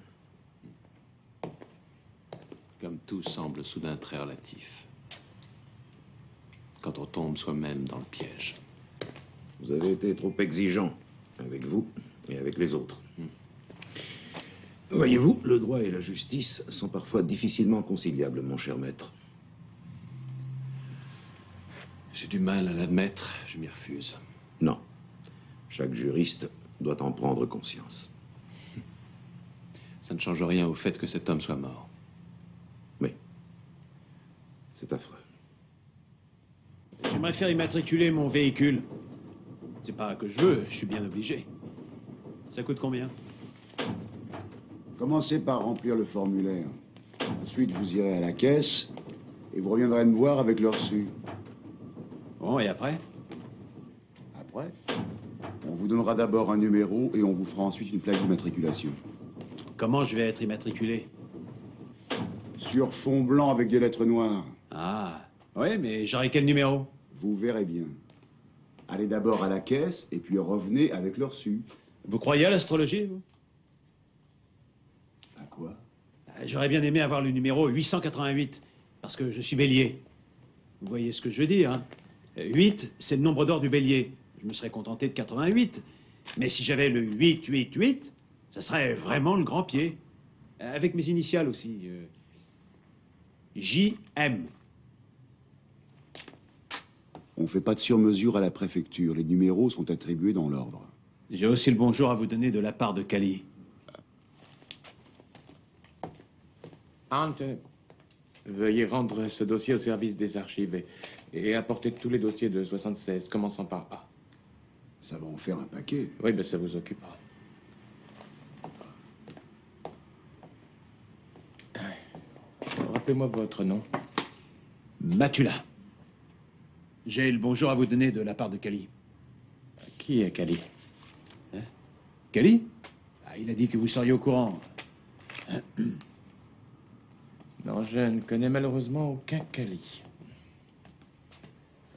Comme tout semble soudain très relatif. Quand on tombe soi-même dans le piège. Vous avez été trop exigeant avec vous et avec les autres. Voyez-vous, le droit et la justice sont parfois difficilement conciliables, mon cher maître. J'ai du mal à l'admettre, je m'y refuse. Non. Chaque juriste doit en prendre conscience. Ça ne change rien au fait que cet homme soit mort. Oui. C'est affreux. J'aimerais faire immatriculer mon véhicule. C'est pas que je veux, je suis bien obligé. Ça coûte combien? Commencez par remplir le formulaire. Ensuite, vous irez à la caisse et vous reviendrez me voir avec le reçu. Bon, et après? Après, on vous donnera d'abord un numéro et on vous fera ensuite une plaque d'immatriculation. Comment je vais être immatriculé? Sur fond blanc avec des lettres noires. Ah, oui, mais j'aurai quel numéro? Vous verrez bien. Allez d'abord à la caisse et puis revenez avec le reçu. Vous croyez à l'astrologie, vous? À quoi? J'aurais bien aimé avoir le numéro 888, parce que je suis bélier. Vous voyez ce que je veux dire, hein? 8, c'est le nombre d'or du bélier. Je me serais contenté de 88. Mais si j'avais le 888, ça serait vraiment le grand pied. Avec mes initiales aussi. JM. On ne fait pas de sur-mesure à la préfecture. Les numéros sont attribués dans l'ordre. J'ai aussi le bonjour à vous donner de la part de Cali. Hunt, veuillez rendre ce dossier au service des archives et apporter tous les dossiers de 76, commençant par A. Ça va en faire un paquet. Oui, ben ça vous occupera. Rappelez-moi votre nom. Matula. J'ai le bonjour à vous donner de la part de Cali. Qui est Cali? Hein? Cali? Ah, il a dit que vous seriez au courant. Non, je ne connais malheureusement aucun Cali.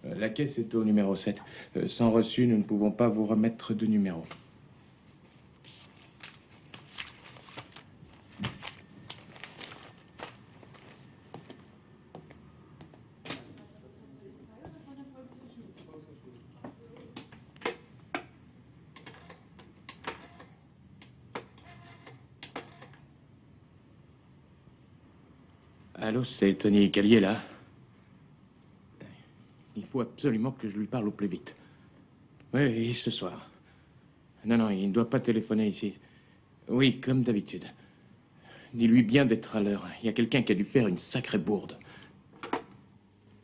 La caisse est au numéro 7. Sans reçu, nous ne pouvons pas vous remettre de numéro. Allô, c'est Tony Callier, là. Il faut absolument que je lui parle au plus vite. Oui, ce soir. Non, il ne doit pas téléphoner ici. Oui, comme d'habitude. Dis-lui bien d'être à l'heure. Il y a quelqu'un qui a dû faire une sacrée bourde.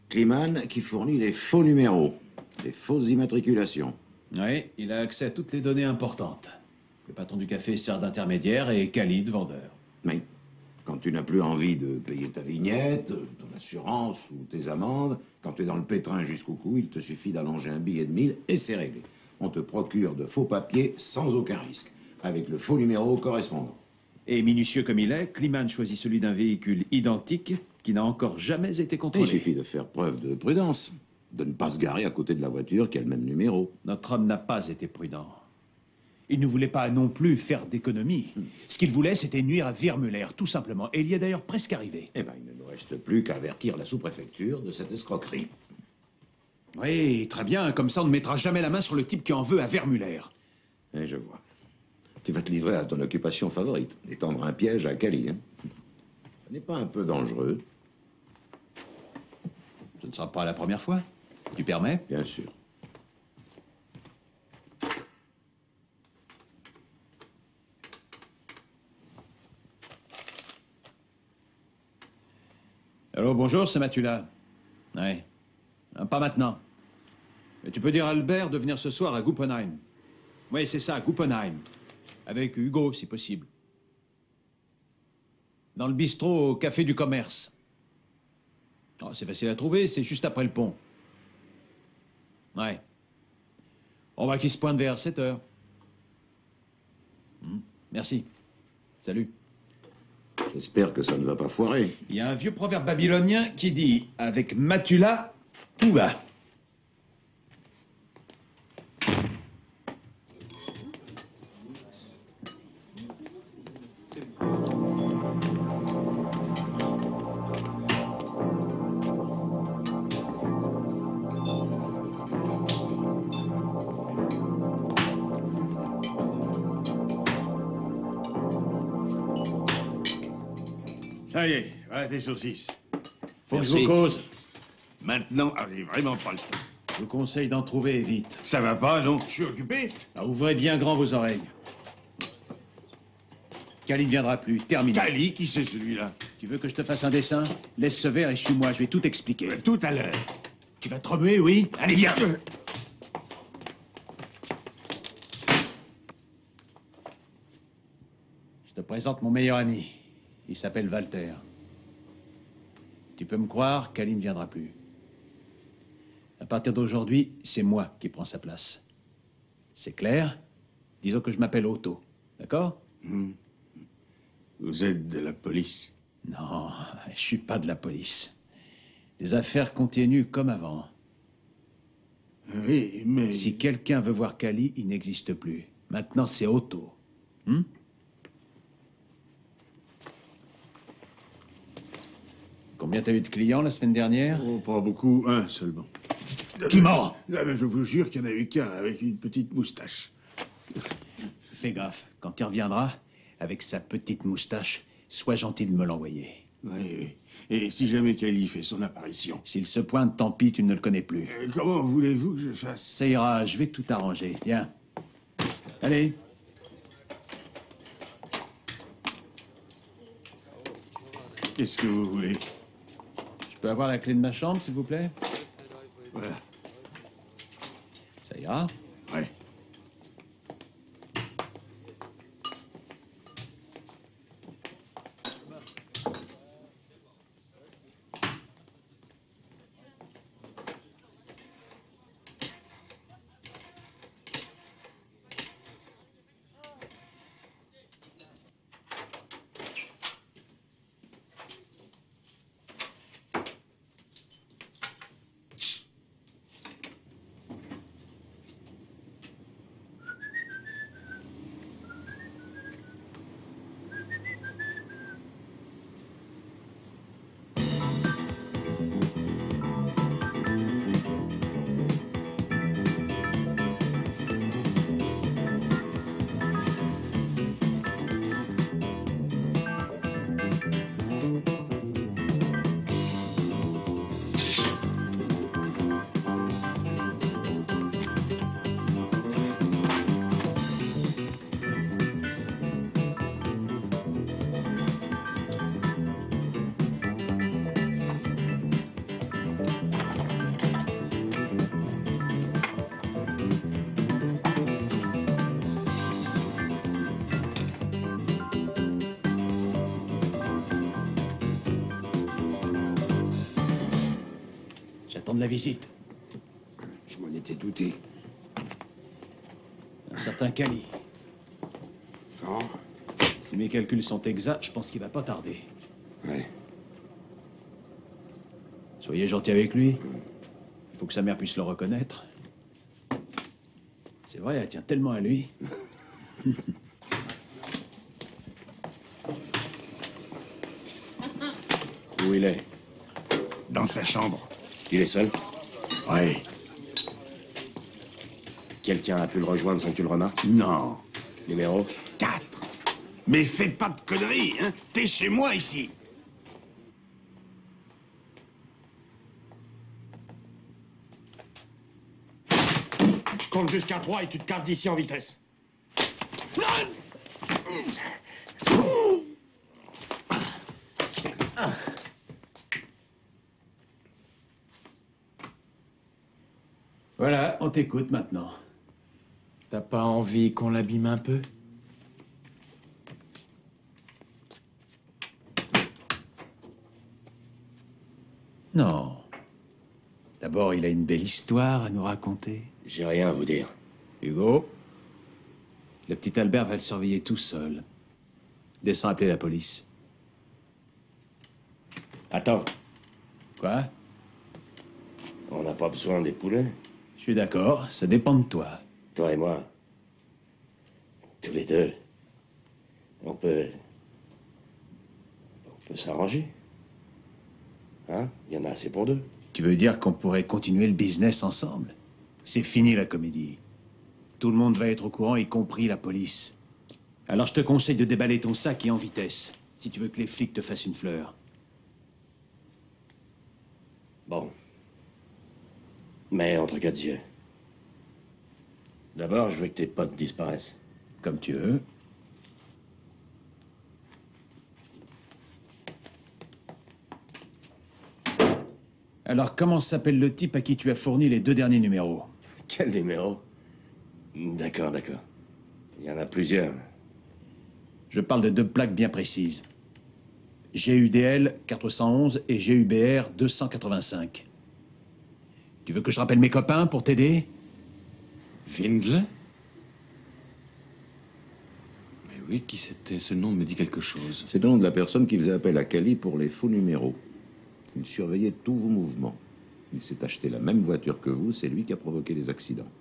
Kliman qui fournit les faux numéros, les fausses immatriculations. Oui, il a accès à toutes les données importantes. Le patron du café sert d'intermédiaire et Cali de vendeur. Oui. Quand tu n'as plus envie de payer ta vignette, ton assurance ou tes amendes, quand tu es dans le pétrin jusqu'au cou, il te suffit d'allonger un billet de 1000 et c'est réglé. On te procure de faux papiers sans aucun risque, avec le faux numéro correspondant. Et minutieux comme il est, Kliman choisit celui d'un véhicule identique qui n'a encore jamais été contrôlé. Il suffit de faire preuve de prudence, de ne pas se garer à côté de la voiture qui a le même numéro. Notre homme n'a pas été prudent. Il ne voulait pas non plus faire d'économie. Ce qu'il voulait, c'était nuire à Vermuller, tout simplement. Et il y est d'ailleurs presque arrivé. Eh bien, il ne nous reste plus qu'à avertir la sous-préfecture de cette escroquerie. Oui, très bien. Comme ça, on ne mettra jamais la main sur le type qui en veut à Vermuller. Et je vois. Tu vas te livrer à ton occupation favorite, étendre un piège à Cali. Hein? Ce n'est pas un peu dangereux? Ce ne sera pas la première fois. Tu permets? Bien sûr. Allô, bonjour, c'est Matula. Oui. Pas maintenant. Mais tu peux dire à Albert de venir ce soir à Guppenheim. Oui, c'est ça, Guppenheim. Avec Hugo, si possible. Dans le bistrot au Café du Commerce. Oh, c'est facile à trouver, c'est juste après le pont. Ouais. On va qu'il se pointe vers 7 heures. Merci. Salut. J'espère que ça ne va pas foirer. Il y a un vieux proverbe babylonien qui dit « Avec Matula, tout va ». Ça y est, voilà tes saucisses. Faut que je vous cause. Maintenant, j'ai vraiment pas le temps. Je vous conseille d'en trouver vite. Ça va pas, non? Je suis occupé. Ah, ouvrez bien grand vos oreilles. Cali ne viendra plus, terminé. Cali, qui c'est celui-là? Tu veux que je te fasse un dessin? Laisse ce verre et suis-moi, je vais tout expliquer. Tout à l'heure. Tu vas te remuer, oui? Allez, viens. Je te présente mon meilleur ami. Il s'appelle Walter. Tu peux me croire, Cali ne viendra plus. À partir d'aujourd'hui, c'est moi qui prends sa place. C'est clair? Disons que je m'appelle Otto. D'accord? Vous êtes de la police? Non, je suis pas de la police. Les affaires continuent comme avant. Oui, mais... Si quelqu'un veut voir Cali, il n'existe plus. Maintenant, c'est Otto. Combien t'as eu de clients la semaine dernière? Oh, pas beaucoup, un seulement. Qui mord? Je vous jure qu'il n'y en a eu qu'un, avec une petite moustache. Fais gaffe, quand il reviendra, avec sa petite moustache, sois gentil de me l'envoyer. Oui, oui. Et si jamais Cali fait son apparition? S'il se pointe, tant pis, tu ne le connais plus. Comment voulez-vous que je fasse? Ça ira, je vais tout arranger. Viens. Allez. Qu'est-ce que vous voulez? Je peux avoir la clé de ma chambre, s'il vous plaît? Voilà. Ça ira? Ouais. J'attends de la visite. Je m'en étais douté. Un certain Cali. Non? Si mes calculs sont exacts, je pense qu'il va pas tarder. Ouais. Soyez gentil avec lui. Il faut que sa mère puisse le reconnaître. C'est vrai, elle tient tellement à lui. Où il est? Dans sa chambre. Il est seul? Oui. Quelqu'un a pu le rejoindre sans que tu le remarques? Non. Numéro? 4. Mais fais pas de conneries, hein. T'es chez moi ici. Je compte jusqu'à 3 et tu te casses d'ici en vitesse. Voilà, on t'écoute maintenant. T'as pas envie qu'on l'abîme un peu? Non. D'abord, il a une belle histoire à nous raconter. J'ai rien à vous dire. Hugo, le petit Albert va le surveiller tout seul. Descends appeler la police. Attends. Quoi? On n'a pas besoin des poulets. Je suis d'accord, ça dépend de toi. Toi et moi. Tous les deux. On peut s'arranger. Hein? Il y en a assez pour deux. Tu veux dire qu'on pourrait continuer le business ensemble? C'est fini la comédie. Tout le monde va être au courant, y compris la police. Alors je te conseille de déballer ton sac et en vitesse, si tu veux que les flics te fassent une fleur. Bon. Mais entre quatre yeux. D'abord, je veux que tes potes disparaissent. Comme tu veux. Alors, comment s'appelle le type à qui tu as fourni les 2 derniers numéros? Quel numéro? D'accord, d'accord. Il y en a plusieurs. Je parle de 2 plaques bien précises. GUDL 411 et GUBR 285. Tu veux que je rappelle mes copains pour t'aider? Windle? Mais oui, qui c'était? Ce nom me dit quelque chose. C'est le nom de la personne qui faisait appel à Cali pour les faux numéros. Il surveillait tous vos mouvements. Il s'est acheté la même voiture que vous, c'est lui qui a provoqué les accidents.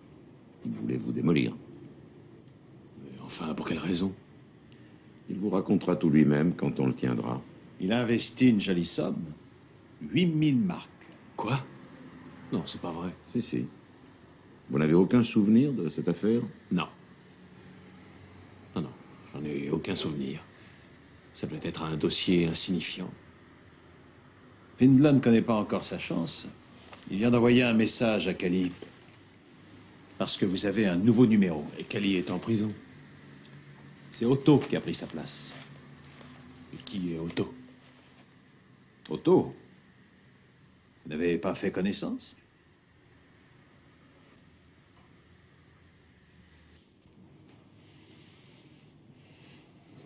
Il voulait vous démolir. Mais enfin, pour quelle raison? Il vous racontera tout lui-même quand on le tiendra. Il a investi une jolie somme. 8000 marques. Quoi? Non, c'est pas vrai. Si, si. Vous n'avez aucun souvenir de cette affaire? Non. Non, non, j'en ai aucun souvenir. Ça doit être un dossier insignifiant. Windle ne connaît pas encore sa chance. Il vient d'envoyer un message à Cali. Parce que vous avez un nouveau numéro. Et Cali est en prison. C'est Otto qui a pris sa place. Et qui est Otto? Otto? Vous n'avez pas fait connaissance?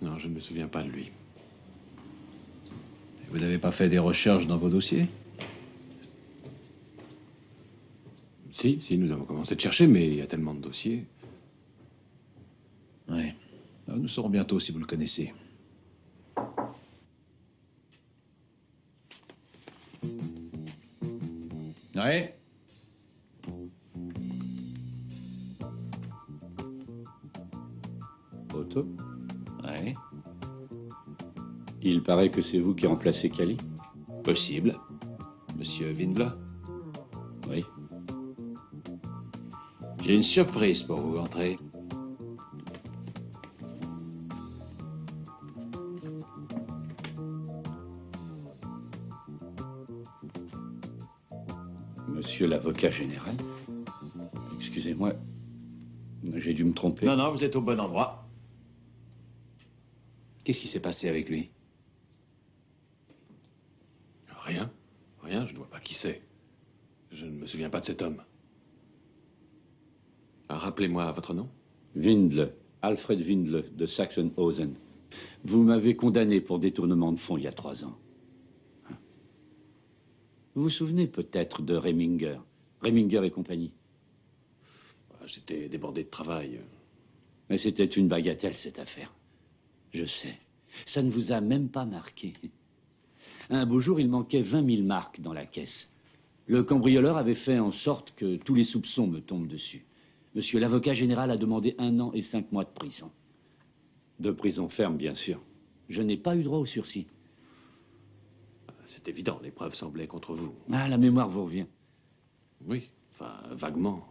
Non, je ne me souviens pas de lui. Vous n'avez pas fait des recherches dans vos dossiers? Si, nous avons commencé de chercher, mais il y a tellement de dossiers. Oui. Nous saurons bientôt si vous le connaissez. Ouais. Otto? Ouais. Il paraît que c'est vous qui remplacez Cali? Possible. Monsieur Windle? Oui. J'ai une surprise pour vous, entrez. Monsieur l'avocat général? Excusez-moi, j'ai dû me tromper. Non, vous êtes au bon endroit. Qu'est-ce qui s'est passé avec lui? Rien. Rien, je ne vois pas qui c'est. Je ne me souviens pas de cet homme. Rappelez-moi votre nom. Windle, Alfred Windle, de Sachsenhausen. Vous m'avez condamné pour détournement de fonds il y a 3 ans. Vous vous souvenez peut-être de Reminger et compagnie? J'étais débordé de travail. Mais c'était une bagatelle, cette affaire. Je sais. Ça ne vous a même pas marqué. Un beau jour, il manquait 20 000 marques dans la caisse. Le cambrioleur avait fait en sorte que tous les soupçons me tombent dessus. Monsieur l'avocat général a demandé 1 an et 5 mois de prison. De prison ferme, bien sûr. Je n'ai pas eu droit au sursis. C'est évident, les preuves semblaient contre vous. Ah, la mémoire vous revient. Oui, enfin, vaguement.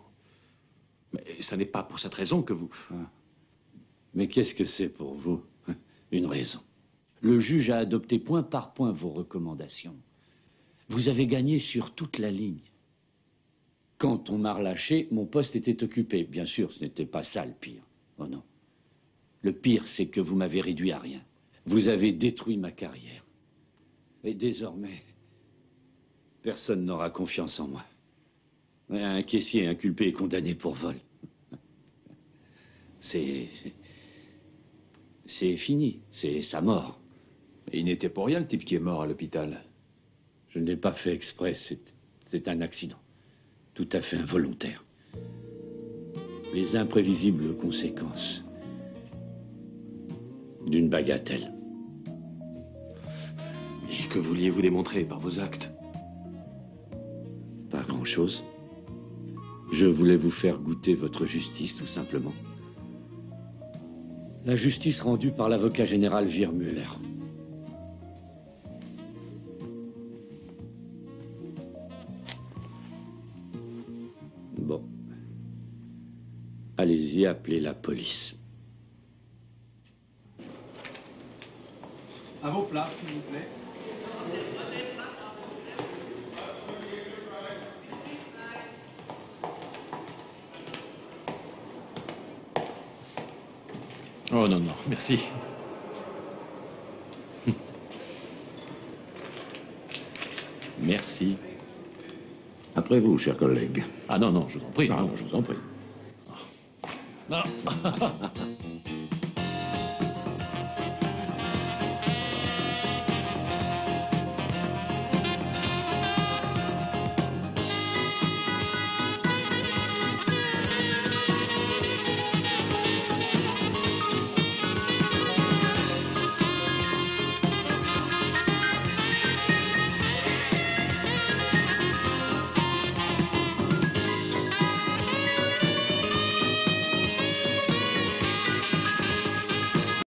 Mais ça n'est pas pour cette raison que vous... Ah. Mais qu'est-ce que c'est pour vous? Une raison. Le juge a adopté point par point vos recommandations. Vous avez gagné sur toute la ligne. Quand on m'a relâché, mon poste était occupé. Bien sûr, ce n'était pas ça le pire. Oh non. Le pire, c'est que vous m'avez réduit à rien. Vous avez détruit ma carrière. Et désormais, personne n'aura confiance en moi. Un caissier inculpé et condamné pour vol. C'est fini. C'est sa mort. Et il n'était pour rien, le type qui est mort à l'hôpital. Je ne l'ai pas fait exprès. C'est un accident. Tout à fait involontaire. Les imprévisibles conséquences d'une bagatelle. Et que vouliez-vous démontrer par vos actes? Pas grand-chose. Je voulais vous faire goûter votre justice, tout simplement. La justice rendue par l'avocat général Wirmuller. Bon. Allez-y, appelez la police. À vos places, s'il vous plaît. Oh non, non, merci. Merci. Après vous, chers collègues. Ah non, non, je vous en prie. Non, je vous en prie. Non.